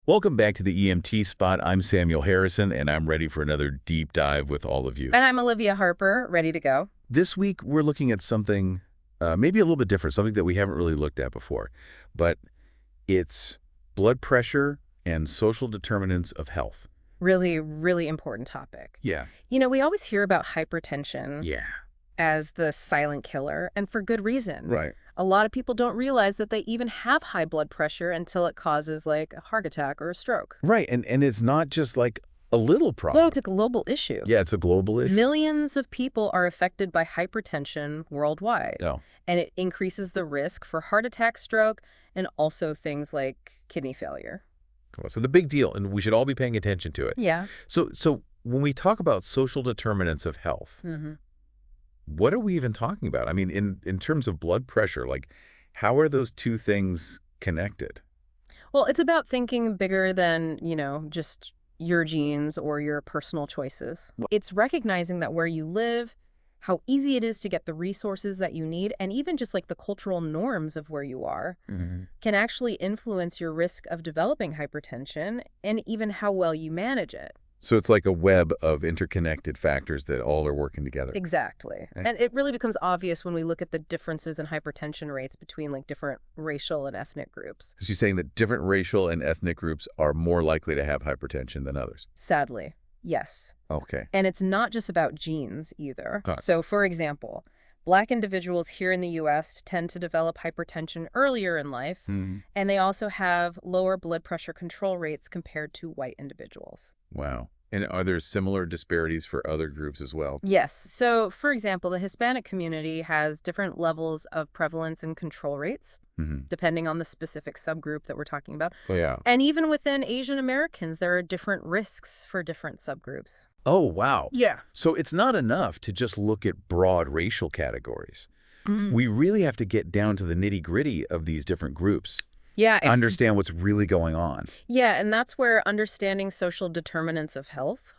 Welcome back to the EMT Spot. I'm Samuel Harrison, and I'm ready for another deep dive with all of you. And I'm Olivia Harper, ready to go. This week, we're looking at something maybe a little bit different, something that we haven't really looked at before, but it's blood pressure and social determinants of health. Really, really important topic. Yeah. You know, we always hear about hypertension Yeah. as the silent killer, and for good reason. Right. A lot of people don't realize that they even have high blood pressure until it causes, like, a heart attack or a stroke. Right, and it's not just like a little problem. No, it's a global issue. Yeah, it's a global issue. Millions of people are affected by hypertension worldwide. No. And it increases the risk for heart attack, stroke, and also things like kidney failure. So the big deal, and we should all be paying attention to it. Yeah. So when we talk about social determinants of health, what are we even talking about? I mean, in terms of blood pressure, like, how are those two things connected? Well, it's about thinking bigger than, just your genes or your personal choices. It's recognizing that where you live, how easy it is to get the resources that you need, and even just like the cultural norms of where you are can actually influence your risk of developing hypertension and even how well you manage it. So it's like a web of interconnected factors that all are working together. Exactly. And it really becomes obvious when we look at the differences in hypertension rates between like different racial and ethnic groups. So you're saying that different racial and ethnic groups are more likely to have hypertension than others? Sadly, yes. Okay. And it's not just about genes either. Huh. So, for example, Black individuals here in the U.S. tend to develop hypertension earlier in life, and they also have lower blood pressure control rates compared to white individuals. Wow. And are there similar disparities for other groups as well? Yes. So, for example, the Hispanic community has different levels of prevalence and control rates, depending on the specific subgroup that we're talking about. Oh, yeah. And even within Asian Americans, there are different risks for different subgroups. Oh, wow. Yeah. So it's not enough to just look at broad racial categories. We really have to get down to the nitty-gritty of these different groups. Yeah. Understand what's really going on. Yeah, and that's where understanding social determinants of health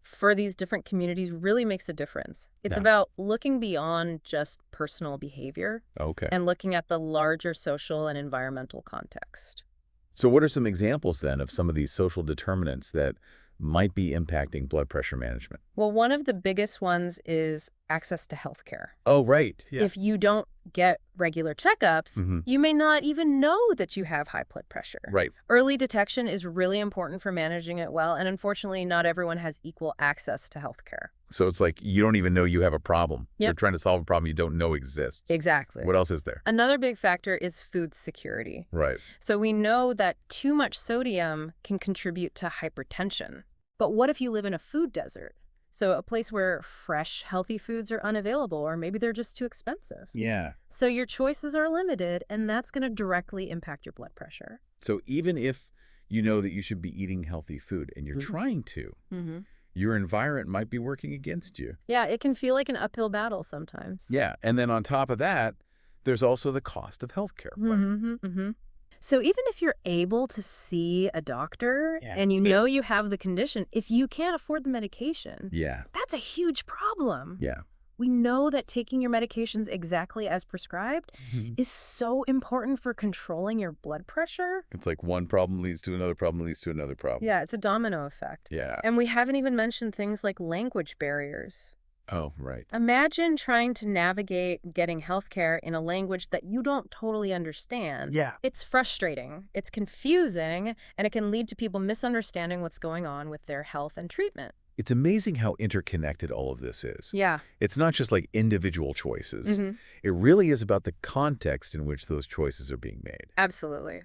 for these different communities really makes a difference. It's about looking beyond just personal behavior and looking at the larger social and environmental context. So what are some examples then of some of these social determinants that might be impacting blood pressure management? Well, one of the biggest ones is access to healthcare. Oh, right. Yeah. If you don't get regular checkups, you may not even know that you have high blood pressure. Right. Early detection is really important for managing it well, and unfortunately, not everyone has equal access to healthcare. So it's like you don't even know you have a problem. Yep. You're trying to solve a problem you don't know exists. Exactly. What else is there? Another big factor is food security. Right. So we know that too much sodium can contribute to hypertension. But what if you live in a food desert? So a place where fresh, healthy foods are unavailable, or maybe they're just too expensive. Yeah. So your choices are limited, and that's going to directly impact your blood pressure. So even if you know that you should be eating healthy food and you're trying to, your environment might be working against you. Yeah, it can feel like an uphill battle sometimes. Yeah. And then on top of that, there's also the cost of healthcare. So even if you're able to see a doctor and you know you have the condition, if you can't afford the medication, that's a huge problem. Yeah. We know that taking your medications exactly as prescribed is so important for controlling your blood pressure. It's like one problem leads to another problem leads to another problem. Yeah, it's a domino effect. Yeah. And we haven't even mentioned things like language barriers. Oh, right. Imagine trying to navigate getting healthcare in a language that you don't totally understand. Yeah. It's frustrating, it's confusing, and it can lead to people misunderstanding what's going on with their health and treatment. It's amazing how interconnected all of this is. Yeah. It's not just like individual choices. It really is about the context in which those choices are being made. Absolutely.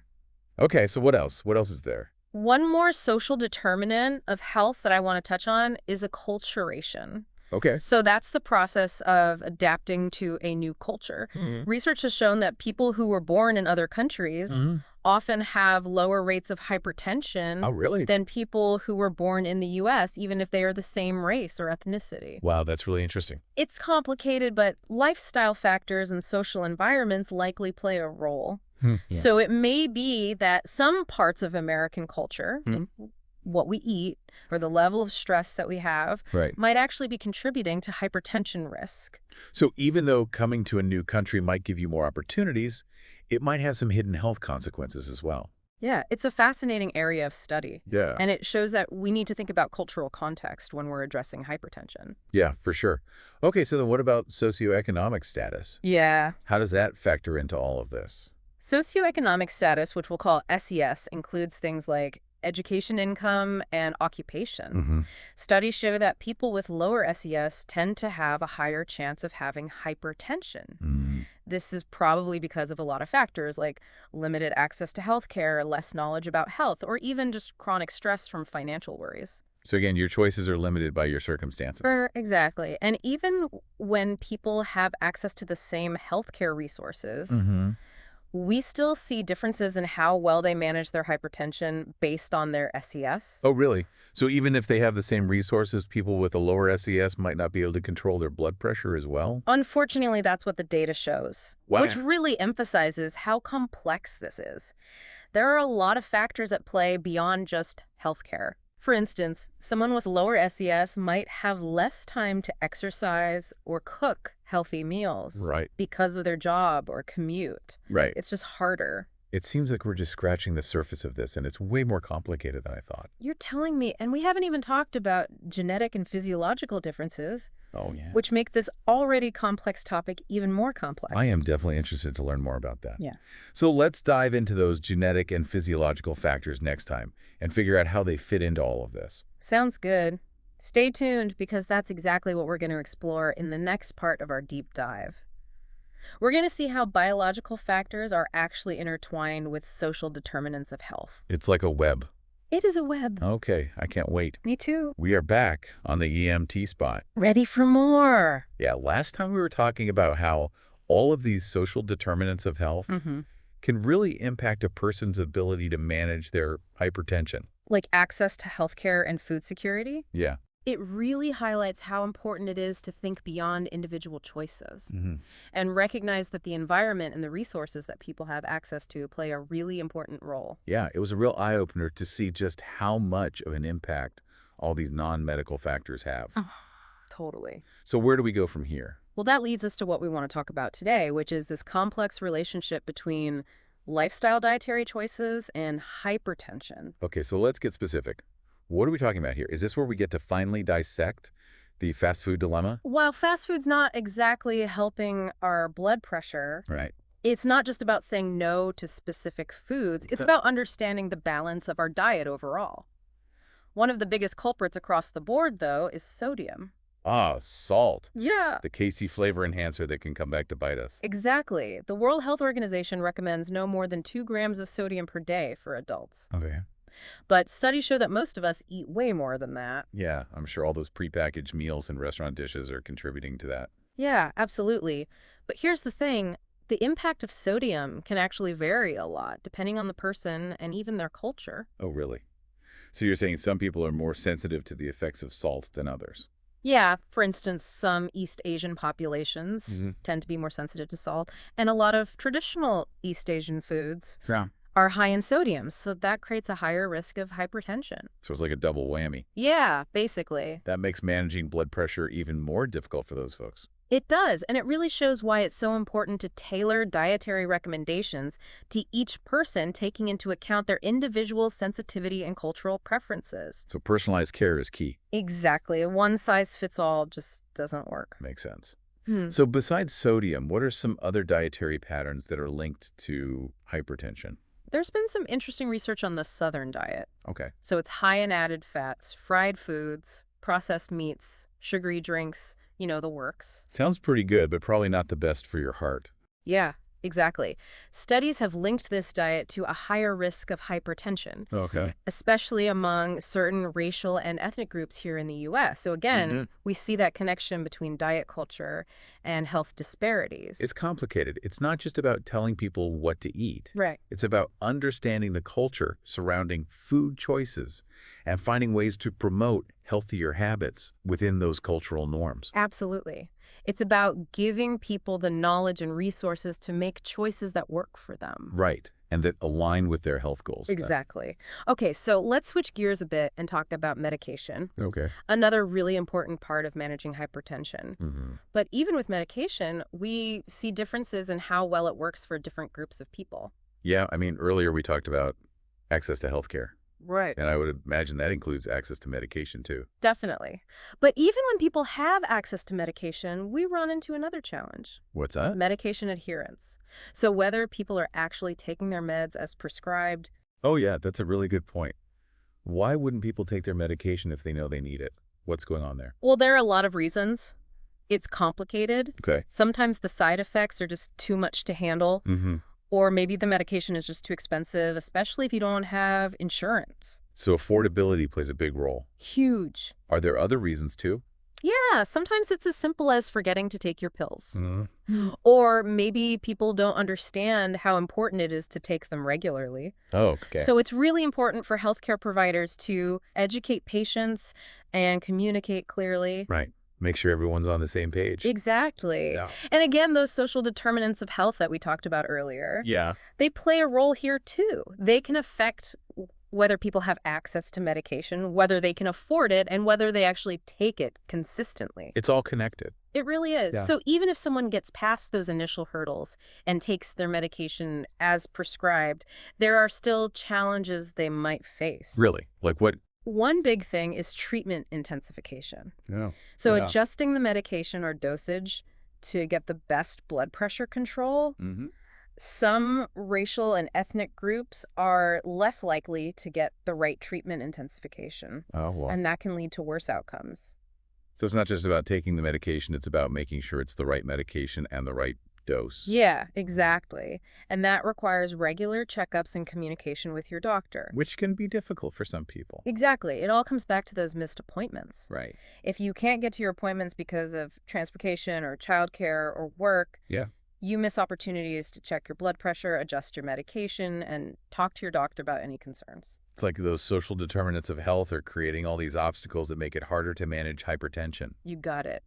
Okay, so what else? What else is there? One more social determinant of health that I want to touch on is acculturation. Okay. So that's the process of adapting to a new culture. Research has shown that people who were born in other countries often have lower rates of hypertension than people who were born in the U.S., even if they are the same race or ethnicity. Wow, that's really interesting. It's complicated, but lifestyle factors and social environments likely play a role. So it may be that some parts of American culture, what we eat or the level of stress that we have might actually be contributing to hypertension risk. So even though coming to a new country might give you more opportunities, it might have some hidden health consequences as well. Yeah, it's a fascinating area of study, Yeah. and it shows that we need to think about cultural context when we're addressing hypertension. Yeah, for sure. Okay, so then what about socioeconomic status? Yeah. How does that factor into all of this? Socioeconomic status, which we'll call SES, includes things like education income and occupation. Mm-hmm. Studies show that people with lower SES tend to have a higher chance of having hypertension. Mm. This is probably because of a lot of factors like limited access to healthcare, less knowledge about health, or even just chronic stress from financial worries. So again, your choices are limited by your circumstances. Exactly. And even when people have access to the same healthcare resources, Mm-hmm. we still see differences in how well they manage their hypertension based on their SES. Oh, really? So even if they have the same resources, people with a lower SES might not be able to control their blood pressure as well? Unfortunately, that's what the data shows, Wow. which really emphasizes how complex this is. There are a lot of factors at play beyond just healthcare. For instance, someone with lower SES might have less time to exercise or cook healthy meals Right. because of their job or commute. Right. It's just harder. It seems like we're just scratching the surface of this, and it's way more complicated than I thought. You're telling me, and we haven't even talked about genetic and physiological differences, Oh, yeah. which make this already complex topic even more complex. I am definitely interested to learn more about that. Yeah. So let's dive into those genetic and physiological factors next time and figure out how they fit into all of this. Sounds good. Stay tuned because that's exactly what we're going to explore in the next part of our deep dive. We're going to see how biological factors are actually intertwined with social determinants of health. It's like a web. It is a web. Okay, I can't wait. Me too. We are back on the EMT spot. Ready for more. Yeah, last time we were talking about how all of these social determinants of health can really impact a person's ability to manage their hypertension. Like access to healthcare and food security? Yeah. It really highlights how important it is to think beyond individual choices and recognize that the environment and the resources that people have access to play a really important role. Yeah, it was a real eye-opener to see just how much of an impact all these non-medical factors have. Totally. So where do we go from here? Well, that leads us to what we want to talk about today, which is this complex relationship between lifestyle dietary choices and hypertension. Okay, so let's get specific. What are we talking about here? Is this where we get to finally dissect the fast food dilemma? While fast food's not exactly helping our blood pressure, Right. it's not just about saying no to specific foods. It's about understanding the balance of our diet overall. One of the biggest culprits across the board, though, is sodium. Ah, salt. Yeah. The Casey flavor enhancer that can come back to bite us. Exactly. The World Health Organization recommends no more than 2 grams of sodium per day for adults. Okay. But studies show that most of us eat way more than that. Yeah, I'm sure all those prepackaged meals and restaurant dishes are contributing to that. Yeah, absolutely. But here's the thing. The impact of sodium can actually vary a lot, depending on the person and even their culture. Oh, really? So you're saying some people are more sensitive to the effects of salt than others? Yeah, for instance, some East Asian populations tend to be more sensitive to salt, and a lot of traditional East Asian foods are high in sodium, so that creates a higher risk of hypertension. So it's like a double whammy. Yeah, basically. That makes managing blood pressure even more difficult for those folks. It does, and it really shows why it's so important to tailor dietary recommendations to each person, taking into account their individual sensitivity and cultural preferences. So personalized care is key. Exactly. A one-size-fits-all just doesn't work. Makes sense. So besides sodium, what are some other dietary patterns that are linked to hypertension? There's been some interesting research on the Southern diet. Okay. So it's high in added fats, fried foods, processed meats, sugary drinks, the works. Sounds pretty good, but probably not the best for your heart. Yeah, exactly. Studies have linked this diet to a higher risk of hypertension, Okay. especially among certain racial and ethnic groups here in the U.S. So again, we see that connection between diet culture and health disparities. It's complicated. It's not just about telling people what to eat. Right. It's about understanding the culture surrounding food choices and finding ways to promote healthier habits within those cultural norms. Absolutely. It's about giving people the knowledge and resources to make choices that work for them. Right. And that align with their health goals. Exactly. Okay, so let's switch gears a bit and talk about medication. Okay. Another really important part of managing hypertension. But even with medication, we see differences in how well it works for different groups of people. Yeah, I mean, earlier we talked about Access to healthcare. Right. And I would imagine that includes access to medication, too. Definitely. But even when people have access to medication, we run into another challenge. What's that? Medication adherence. So whether people are actually taking their meds as prescribed. Oh, yeah, that's a really good point. Why wouldn't people take their medication if they know they need it? What's going on there? Well, there are a lot of reasons. It's complicated. Okay. Sometimes the side effects are just too much to handle. Mm-hmm. Or maybe the medication is just too expensive, especially if you don't have insurance. So affordability plays a big role. Huge. Are there other reasons, too? Yeah, sometimes it's as simple as forgetting to take your pills. Mm-hmm. Or maybe people don't understand how important it is to take them regularly. Oh, okay. So it's really important for healthcare providers to educate patients and communicate clearly. Right. Make sure everyone's on the same page. Exactly. Yeah. And again, those social determinants of health that we talked about earlier, Yeah. they play a role here too. They can affect whether people have access to medication, whether they can afford it, and whether they actually take it consistently. It's all connected. It really is. Yeah. So even if someone gets past those initial hurdles and takes their medication as prescribed, there are still challenges they might face. Really? Like what? One big thing is treatment intensification. Yeah. So Yeah. adjusting the medication or dosage to get the best blood pressure control. Mm-hmm. Some racial and ethnic groups are less likely to get the right treatment intensification, Oh, well. and that can lead to worse outcomes. So it's not just about taking the medication, it's about making sure it's the right medication and the right dose. Yeah, exactly. And that requires regular checkups and communication with your doctor. Which can be difficult for some people. Exactly. It all comes back to those missed appointments. Right. If you can't get to your appointments because of transportation or childcare or work, Yeah. you miss opportunities to check your blood pressure, adjust your medication, and talk to your doctor about any concerns. It's like those social determinants of health are creating all these obstacles that make it harder to manage hypertension. You got it.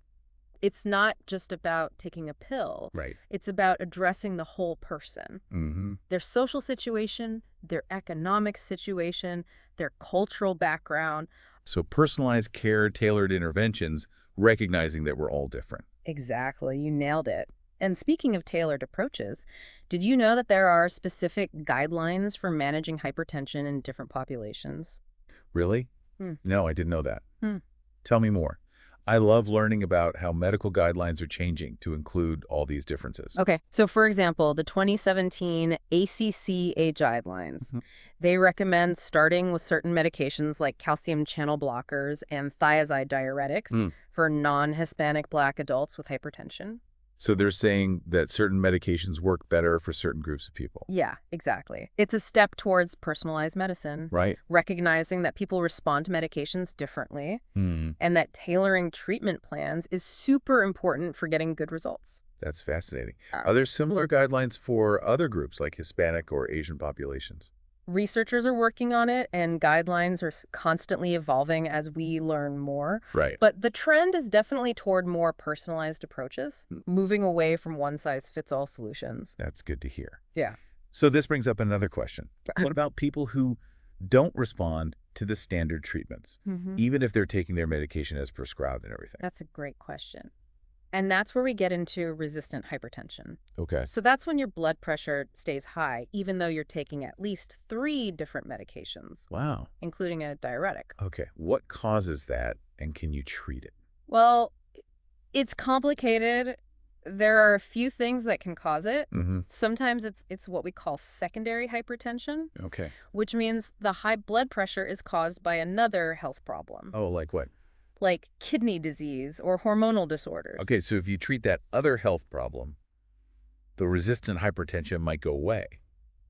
It's not just about taking a pill. Right. It's about addressing the whole person. Mm-hmm. Their social situation, their economic situation, their cultural background. So personalized care, tailored interventions, recognizing that we're all different. Exactly. You nailed it. And speaking of tailored approaches, did you know that there are specific guidelines for managing hypertension in different populations? Really? Hmm. No, I didn't know that. Hmm. Tell me more. I love learning about how medical guidelines are changing to include all these differences. Okay, so for example, the 2017 ACC guidelines, Mhm. they recommend starting with certain medications like calcium channel blockers and thiazide diuretics Mm. for non-Hispanic Black adults with hypertension. So they're saying that certain medications work better for certain groups of people. Yeah, exactly. It's a step towards personalized medicine, Right? recognizing that people respond to medications differently Mm. and that tailoring treatment plans is super important for getting good results. That's fascinating. Are there similar guidelines for other groups like Hispanic or Asian populations? Researchers are working on it, and guidelines are constantly evolving as we learn more. Right. But the trend is definitely toward more personalized approaches, moving away from one-size-fits-all solutions. That's good to hear. Yeah. So this brings up another question. What about people who don't respond to the standard treatments, even if they're taking their medication as prescribed and everything? That's a great question. And that's where we get into resistant hypertension. Okay. So that's when your blood pressure stays high, even though you're taking at least 3 different medications, Wow. including a diuretic. Okay. What causes that, and can you treat it? Well, it's complicated. There are a few things that can cause it. Mm-hmm. Sometimes it's what we call secondary hypertension, Okay. which means the high blood pressure is caused by another health problem, Oh, like what? like kidney disease or hormonal disorders. Okay, so if you treat that other health problem, the resistant hypertension might go away.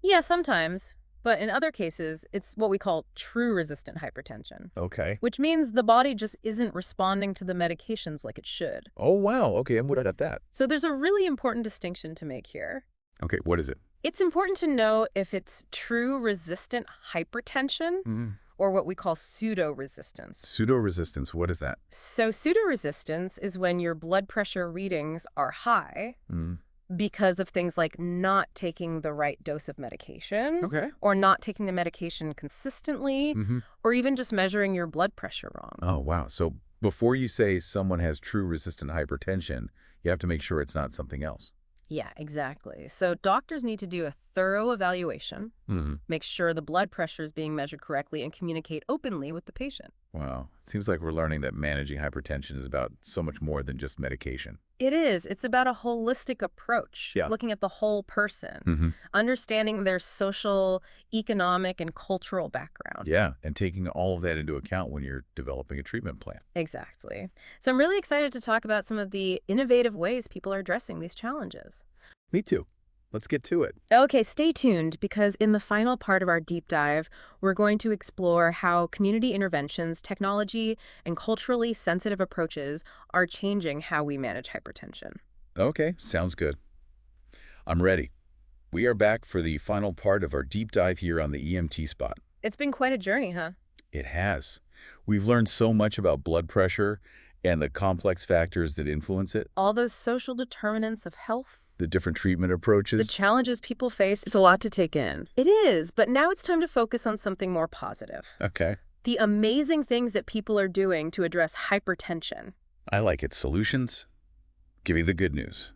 Yeah, sometimes. But in other cases, it's what we call true resistant hypertension, Okay. which means the body just isn't responding to the medications like it should. Oh, wow. Okay, I'm good at that. So there's a really important distinction to make here. Okay, what is it? It's important to know if it's true resistant hypertension Mm-hmm. or what we call pseudo-resistance. Pseudo-resistance, what is that? So pseudo-resistance is when your blood pressure readings are high Mm. because of things like not taking the right dose of medication Okay. or not taking the medication consistently Mm-hmm. or even just measuring your blood pressure wrong. Oh, wow. So before you say someone has true resistant hypertension, you have to make sure it's not something else. Yeah, exactly. So doctors need to do a thorough evaluation, Hmm. make sure the blood pressure is being measured correctly, and communicate openly with the patient. Wow. It seems like we're learning that managing hypertension is about so much more than just medication. It is. It's about a holistic approach, Yeah. looking at the whole person, Hmm. understanding their social, economic, and cultural background. Yeah. And taking all of that into account when you're developing a treatment plan. Exactly. So I'm really excited to talk about some of the innovative ways people are addressing these challenges. Me too. Let's get to it. Okay, stay tuned because in the final part of our deep dive, we're going to explore how community interventions, technology, and culturally sensitive approaches are changing how we manage hypertension. Okay. Sounds good. I'm ready. We are back for the final part of our deep dive here on the EMT spot. It's been quite a journey, huh? It has. We've learned so much about blood pressure and the complex factors that influence it, All those social determinants of health, the different treatment the approaches. challenges people face. It's a lot to take in. It is, but now it's time to focus on something more positive. Okay. The amazing things that people are doing to address hypertension. I like it. Solutions? Give me the good news.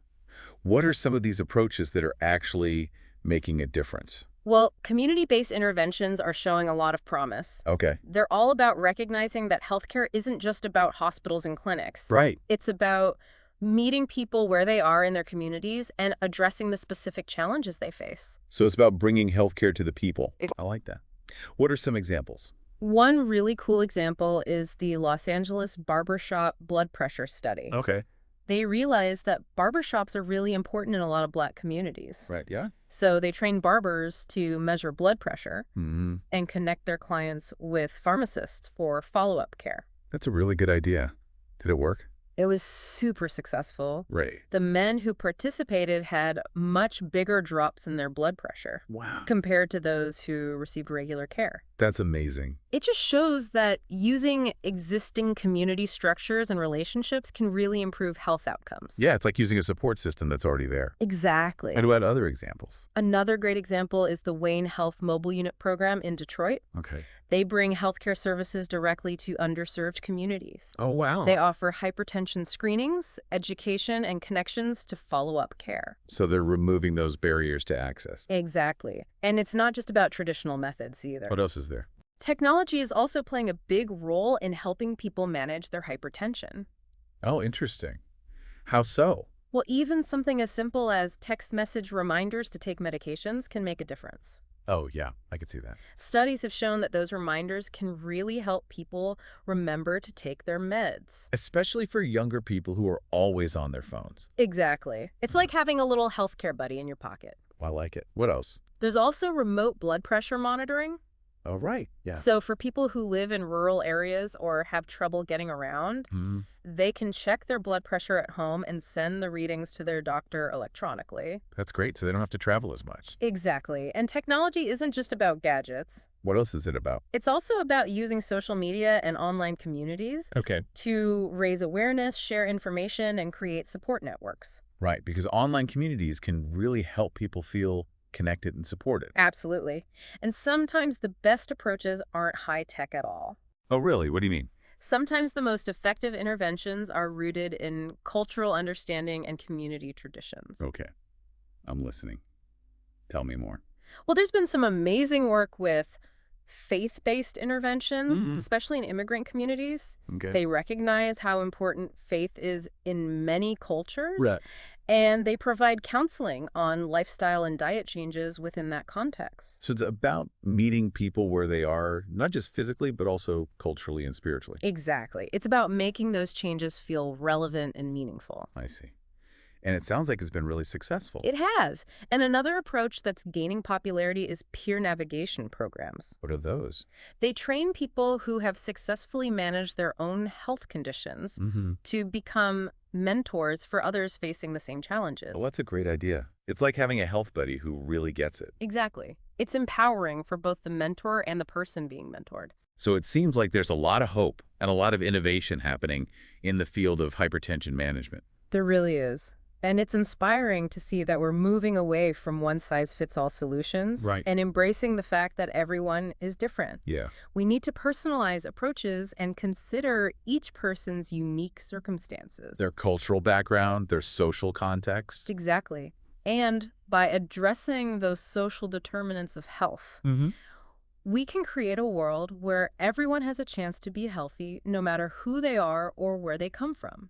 What are some of these approaches that are actually making a difference? Well, community-based interventions are showing a lot of promise. Okay. They're all about recognizing that healthcare isn't just about hospitals and clinics. Right. It's about meeting people where they are in their communities and addressing the specific challenges they face. So it's about bringing healthcare to the people. I like that. What are some examples? One really cool example is the Los Angeles barbershop blood pressure study. Okay. They realized that barbershops are really important in a lot of Black communities. Right. Yeah. So they train barbers to measure blood pressure Mm-hmm. and connect their clients with pharmacists for follow-up care. That's a really good idea. Did it work? It was super successful. Right. The men who participated had much bigger drops in their blood pressure Wow. compared to those who received regular care. That's amazing. It just shows that using existing community structures and relationships can really improve health outcomes. Yeah, it's like using a support system that's already there. Exactly. And what other examples? Another great example is the Wayne Health Mobile Unit program in Detroit. Okay. They bring healthcare services directly to underserved communities. Oh, wow. They offer hypertension screenings, education, and connections to follow-up care. So they're removing those barriers to access. Exactly. And it's not just about traditional methods either. What else is there? Technology is also playing a big role in helping people manage their hypertension. Oh, interesting. How so? Well, even something as simple as text message reminders to take medications can make a difference. Oh, yeah, I could see that. Studies have shown that those reminders can really help people remember to take their meds. Especially for younger people who are always on their phones. Exactly. It's like having a little healthcare buddy in your pocket. I like it. What else? There's also remote blood pressure monitoring. Oh, right. Yeah. So for people who live in rural areas or have trouble getting around, Mhm. they can check their blood pressure at home and send the readings to their doctor electronically. That's great. So they don't have to travel as much. Exactly. And technology isn't just about gadgets. What else is it about? It's also about using social media and online communities Okay. to raise awareness, share information, and create support networks. Right, because online communities can really help people feel connected and supported. Absolutely. And sometimes the best approaches aren't high-tech at all. Oh, really? What do you mean? Sometimes the most effective interventions are rooted in cultural understanding and community traditions. Okay. I'm listening. Tell me more. Well, there's been some amazing work with faith-based interventions, Mhm. especially in immigrant communities. Okay. They recognize how important faith is in many cultures, Right. and they provide counseling on lifestyle and diet changes within that context. So it's about meeting people where they are, not just physically, but also culturally and spiritually. Exactly. It's about making those changes feel relevant and meaningful. I see. And it sounds like it's been really successful. It has. And another approach that's gaining popularity is peer navigation programs. What are those? They train people who have successfully managed their own health conditions Mm-hmm. to become mentors for others facing the same challenges. Well, that's a great idea. It's like having a health buddy who really gets it. Exactly. It's empowering for both the mentor and the person being mentored. So it seems like there's a lot of hope and a lot of innovation happening in the field of hypertension management. There really is. And it's inspiring to see that we're moving away from one-size-fits-all solutions Right. and embracing the fact that everyone is different. Yeah. We need to personalize approaches and consider each person's unique circumstances. Their cultural background, their social context. Exactly. And by addressing those social determinants of health, we can create a world where everyone has a chance to be healthy, no matter who they are or where they come from.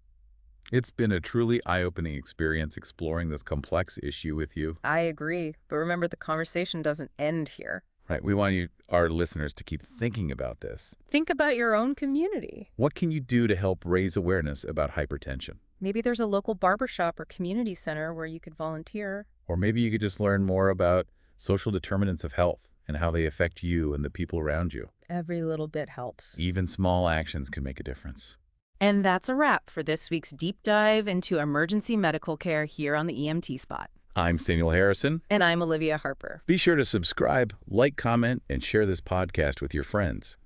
It's been a truly eye-opening experience exploring this complex issue with you. I agree. But remember, the conversation doesn't end here. Right, we want our listeners to keep thinking about this. Think about your own community. What can you do to help raise awareness about hypertension? Maybe there's a local barbershop or community center where you could volunteer. Or maybe you could just learn more about social determinants of health and how they affect you and the people around you. Every little bit helps. Even small actions can make a difference. And that's a wrap for this week's deep dive into emergency medical care here on the EMT Spot. I'm Staniel Harrison. And I'm Olivia Harper. Be sure to subscribe, like, comment, and share this podcast with your friends.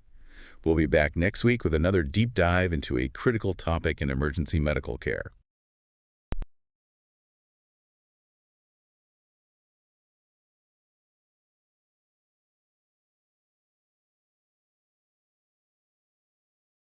We'll be back next week with another deep dive into a critical topic in emergency medical care.